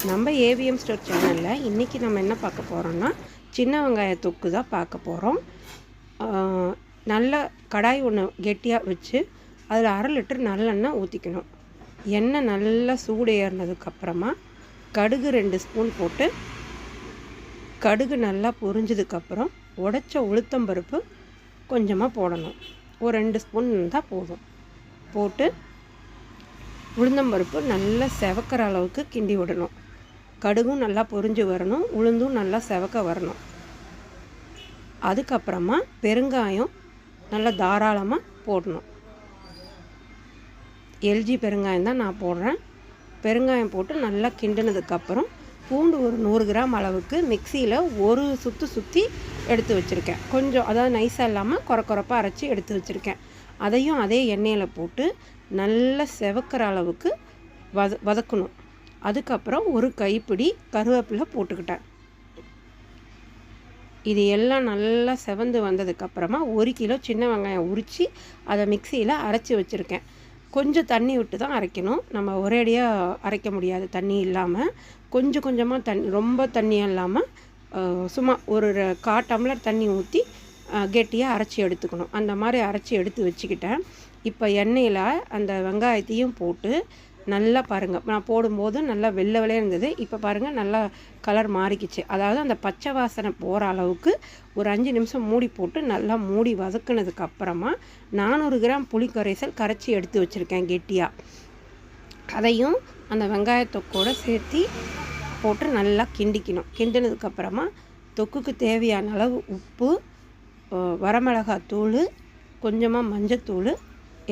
நம்ம AVM store சேனலில் இன்றைக்கி நம்ம என்ன பார்க்க போகிறோம்னா சின்ன வெங்காய தொக்கு தான் பார்க்க போகிறோம். நல்ல கடாய் ஒன்று கெட்டியாக வச்சு அதில் 1/2 லிட்டர் நல்லெண்ணெய் ஊற்றிக்கணும். எண்ணெய் நல்லா சூடு ஏறினதுக்கப்புறமா கடுகு 2 ஸ்பூன் போட்டு கடுகு நல்லா பொரிஞ்சதுக்கப்புறம் உடைச்ச உளுத்தம்பருப்பு கொஞ்சமாக போடணும். ஒரு 2 ஸ்பூன் தான் போதும். போட்டு உளுந்தம்பருப்பு நல்லா செவக்கிற அளவுக்கு கிண்டி விடணும். கடுகும் நல்லா பொரிஞ்சு வரணும், உளுந்தும் நல்லா செவக்க வரணும். அதுக்கப்புறமா பெருங்காயம் நல்லா தாராளமாக போடணும். எல்ஜி பெருங்காயம் தான் நான் போடுறேன். பெருங்காயம் போட்டு நல்லா கிண்டினதுக்கப்புறம் பூண்டு ஒரு 100 கிராம் அளவுக்கு மிக்சியில் ஒரு சுற்றி எடுத்து வச்சுருக்கேன். கொஞ்சம் அதாவது நைஸாக இல்லாமல் குறப்பாக அரைச்சி எடுத்து வச்சுருக்கேன். அதையும் அதே எண்ணெயில் போட்டு நல்லா செவக்கிற அளவுக்கு வதக்கணும். அதுக்கப்புறம் ஒரு கைப்பிடி கருவேப்பிலை போட்டுக்கிட்டேன். இது எல்லாம் நல்லா செவந்து வந்ததுக்கப்புறமா 1 கிலோ சின்ன வெங்காயம் உரித்து அதை மிக்சியில் அரைச்சி வச்சுருக்கேன். கொஞ்சம் தண்ணி விட்டு தான் அரைக்கணும். நம்ம ஒரேடியாக அரைக்க முடியாது தண்ணி இல்லாமல். கொஞ்சம் கொஞ்சமாக ரொம்ப தண்ணியாக இல்லாமல் சும்மா ஒரு 1/4 டம்ளர் தண்ணி ஊற்றி கெட்டியாக அரைச்சி எடுத்துக்கணும். அந்த மாதிரி அரைச்சி எடுத்து வச்சுக்கிட்டேன். இப்போ எண்ணெயில் அந்த வெங்காயத்தையும் போட்டு நல்லா பாருங்கள், நான் போடும்போது நல்லா வெள்ளை இருந்தது. இப்போ பாருங்கள் நல்லா கலர் மாறிக்கிச்சு. அதாவது அந்த பச்சை வாசனை போகிற அளவுக்கு ஒரு 5 நிமிஷம் மூடி போட்டு நல்லா மூடி வதக்குனதுக்கப்புறமா 400 கிராம் புளி கரைசல் கரைச்சி எடுத்து வச்சுருக்கேன் கெட்டியாக. அதையும் அந்த வெங்காயத்தொக்கோடு சேர்த்து போட்டு நல்லா கிண்டிக்கணும். கிண்டினதுக்கப்புறமா தொக்குக்கு தேவையான அளவு உப்பு, வரமிளகாத்தூள், கொஞ்சமாக மஞ்சத்தூள்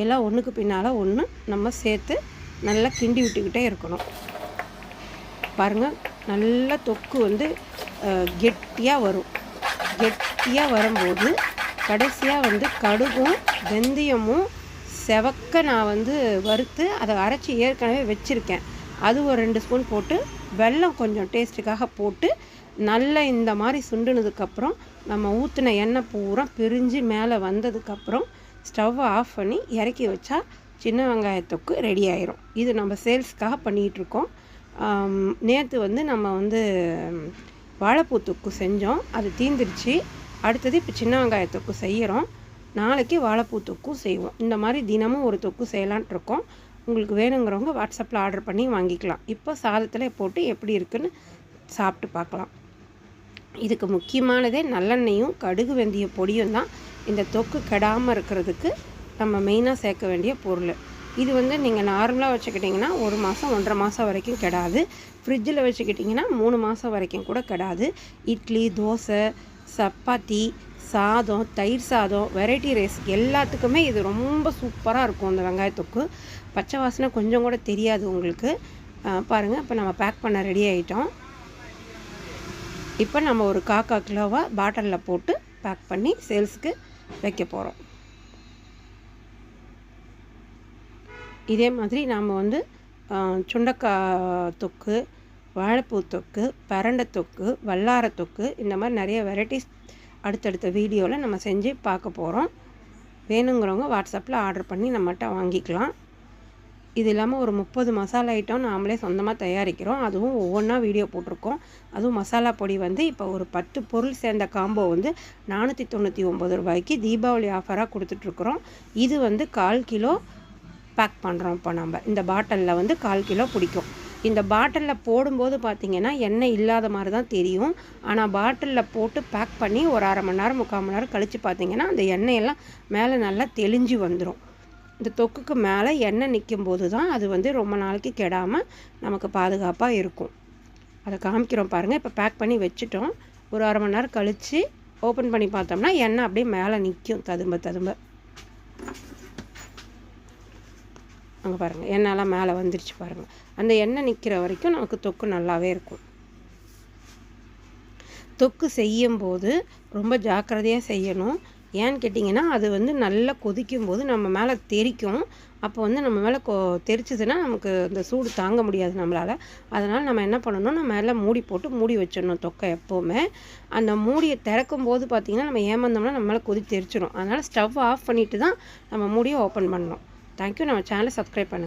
எல்லாம் ஒன்றுக்கு பின்னால் ஒன்று நம்ம சேர்த்து நல்லா கிண்டி விட்டுக்கிட்டே இருக்கணும். பாருங்கள் நல்லா தொக்கு வந்து கெட்டியாக வரும். கெட்டியாக வரும்போது கடைசியாக வந்து கடுகும் வெந்தயமும் செவக்க நான் வந்து வறுத்து அதை அரைச்சி ஏற்கனவே வச்சுருக்கேன். அது ஒரு 2 ஸ்பூன் போட்டு வெல்லம் கொஞ்சம் டேஸ்ட்டுக்காக போட்டு நல்லா இந்த மாதிரி சுண்டுனதுக்கப்புறம் நம்ம ஊற்றின எண்ணெய் பூரா பிரிஞ்சு மேலே வந்ததுக்கப்புறம் ஸ்டவ்வை ஆஃப் பண்ணி இறக்கி வச்சா சின்ன வெங்காயத்தொக்கு ரெடி ஆயிரும். இது நம்ம சேல்ஸ்க்காக பண்ணிகிட்ருக்கோம். நேற்று வந்து நம்ம வந்து வாழைப்பூ தொக்கு செஞ்சோம், அது தீந்துருச்சு. அடுத்தது இப்போ சின்ன வெங்காயத்தொக்கு செய்கிறோம். நாளைக்கு வாழைப்பூ தொக்கும் செய்வோம். இந்த மாதிரி தினமும் ஒரு தொக்கு செய்யலான்ட்டு இருக்கோம். உங்களுக்கு வேணுங்கிறவங்க வாட்ஸ்அப்பில் ஆர்டர் பண்ணி வாங்கிக்கலாம். இப்போ சாதத்தில் போட்டு எப்படி இருக்குன்னு சாப்பிட்டு பார்க்கலாம். இதுக்கு முக்கியமானதே நல்லெண்ணெயும் கடுகு வெந்தய பொடியும் தான். இந்த தொக்கு கெடாமல் இருக்கிறதுக்கு நம்ம மெயினாக சேர்க்க வேண்டிய பொருள். இது வந்து நீங்கள் நார்மலாக வச்சுக்கிட்டிங்கன்னா 1 மாதம் 1.5 மாதம் வரைக்கும் கெடாது. ஃப்ரிட்ஜில் வச்சுக்கிட்டிங்கன்னா 3 மாதம் வரைக்கும் கூட கெடாது. இட்லி, தோசை, சப்பாத்தி, சாதம், தயிர் சாதம், வெரைட்டி ரைஸ் எல்லாத்துக்குமே இது ரொம்ப சூப்பராக இருக்கும். இந்த வெங்காயத்தொக்கு பச்சை வாசனை கொஞ்சம் கூட தெரியாது உங்களுக்கு. பாருங்கள், இப்போ நம்ம பேக் பண்ண ரெடி ஆகிட்டோம். இப்போ நம்ம ஒரு 1/4 கிலோவாக பாட்டிலில் போட்டு பேக் பண்ணி சேல்ஸுக்கு வைக்க போகிறோம். இதே மாதிரி நாம் வந்து சுண்டைக்காய் தொக்கு, வாழைப்பூ தொக்கு, பிரண்டை தொக்கு, வல்லார தொக்கு, இந்த மாதிரி நிறைய வெரைட்டிஸ் அடுத்தடுத்த வீடியோவில் நம்ம செஞ்சு பார்க்க போகிறோம். வேணுங்கிறவங்க வாட்ஸ்அப்பில் ஆர்டர் பண்ணி நம்மகிட்ட வாங்கிக்கலாம். இது இல்லாமல் ஒரு 30 மசாலா ஐட்டம் நாமளே சொந்தமாக தயாரிக்கிறோம். அதுவும் ஒவ்வொன்றா வீடியோ போட்டிருக்கோம். அதுவும் மசாலா பொடி வந்து இப்போ ஒரு 10 பொருள் சேர்ந்த காம்போ வந்து 499 ரூபாய்க்கு தீபாவளி ஆஃபராக கொடுத்துட்ருக்குறோம். இது வந்து 1/4 கிலோ பேக் பண்ணுறோம். இப்போ நம்ம இந்த பாட்டிலில் வந்து 1/4 கிலோ பிடிக்கும். இந்த பாட்டிலில் போடும்போது பார்த்திங்கன்னா எண்ணெய் இல்லாத மாதிரி தான் தெரியும். ஆனால் பாட்டிலில் போட்டு பேக் பண்ணி ஒரு 1/2 மணி நேரம் 3/4 மணி நேரம் கழித்து பார்த்திங்கன்னா அந்த எண்ணெயெல்லாம் மேலே நல்லா தெளிஞ்சு வந்துடும். இந்த தொக்குக்கு மேலே எண்ணெய் நிற்கும் போது தான் அது வந்து ரொம்ப நாளைக்கு கெடாமல் நமக்கு பாதுகாப்பாக இருக்கும். அதை காமிக்கிறோம் பாருங்கள். இப்போ பேக் பண்ணி வச்சுட்டோம். ஒரு 1/2 மணி நேரம் கழித்து ஓப்பன் பண்ணி பார்த்தோம்னா எண்ணெய் அப்படியே மேலே நிற்கும் ததும்ப. அங்கே பாருங்கள், எண்ணெயெல்லாம் மேலே வந்துருச்சு பாருங்கள். அந்த எண்ணெய் நிற்கிற வரைக்கும் நமக்கு தொக்கு நல்லாவே இருக்கும். தொக்கு செய்யும்போது ரொம்ப ஜாக்கிரதையாக செய்யணும். ஏன்னு கேட்டிங்கன்னா அது வந்து நல்லா கொதிக்கும் போது நம்ம மேலே தெரிக்கும். அப்போ வந்து நம்ம மேலே தெரிச்சதுன்னா நமக்கு அந்த சூடு தாங்க முடியாது நம்மளால். அதனால் நம்ம என்ன பண்ணணும், நம்ம மேலே மூடி போட்டு மூடி வச்சிடணும் தொக்கை எப்போவுமே. அந்த மூடியை திறக்கும் போது பார்த்திங்கன்னா நம்ம ஏமாந்தோம்னா நம்ம மேலே கொதி தெரிச்சிடும். அதனால் ஸ்டவ் ஆஃப் பண்ணிவிட்டு தான் நம்ம மூடியை ஓப்பன் பண்ணணும். தேங்க்யூ. நம்ம சேனலை சப்ஸ்கிரைப் பண்ணுங்கள்.